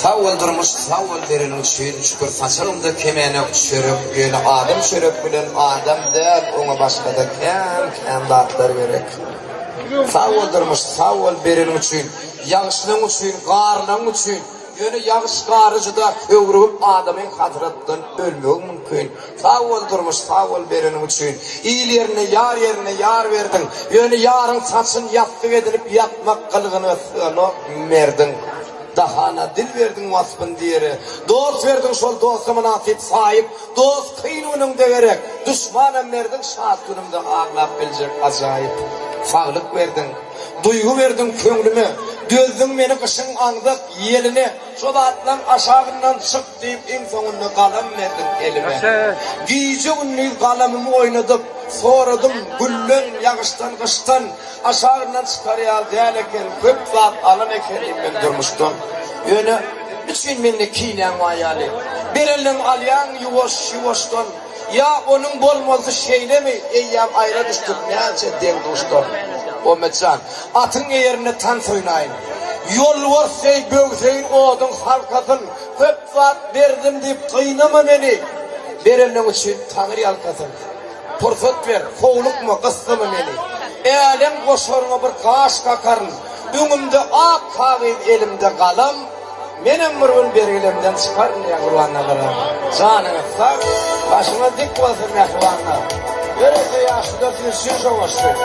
Sağ ol durmuş, sağ ol derin üçün, şükür saçımda kemene çörük, gel adam çörük bilen adam der, ona başka da kem dağıtlar gerek. Sağ ol durmuş, sağ ol derin üçün, yağışlığın üçün, qarlığın üçün, yönü yağış qarıcıda kövrüp adamın hatırıttın ölmüyor mümkün. Sağ ol durmuş, sağ ol derin üçün, iyil yerine yar verdin, yönü yarın saçın yattık edilip yatmak kılgını sığınıp merdin. Dahana dil verdin vasfın diyeri, dost verdin şol dostuma nasip sahip, dost kıyın de gerek, düşmanım verdin şahat günümde ağlap bilecek acayip. Sağlık verdin, duygu verdin köngülüme, dözdün beni kışın andık yeline, şol atlan aşağından çık deyip en sonunda kalem verdin elime. Giyce ünlü kalemimi oynadıp, soradım güllün yağıştan kıştan, aşağından çıkarıyal değerleken köp zat alın ekenim ben durmuştum. Yönü üçün minni kiylen hayali, birinin alyan yuvoştan, ya onun bolmazı şeyle mi eyyam ayra düştük neyse den dostum. O meçan atın yerine tan soynayın, yol var sey böğseyin oğdun halkasın, köp zat verdim deyip kıynama beni, birinin için tanrı yalkasın. Fırsat ver, kovluk mu, kıstı mı beni? Elem koşoruna bir kaş kakarın, önümde ak kahve elimde kalam, benim mırvın bir elimden çıkarın ya Kur'an'a karam. Canını sağ, başına dik basın ya Kur'an'a. Böylece yaşlıda bir şey savaştı.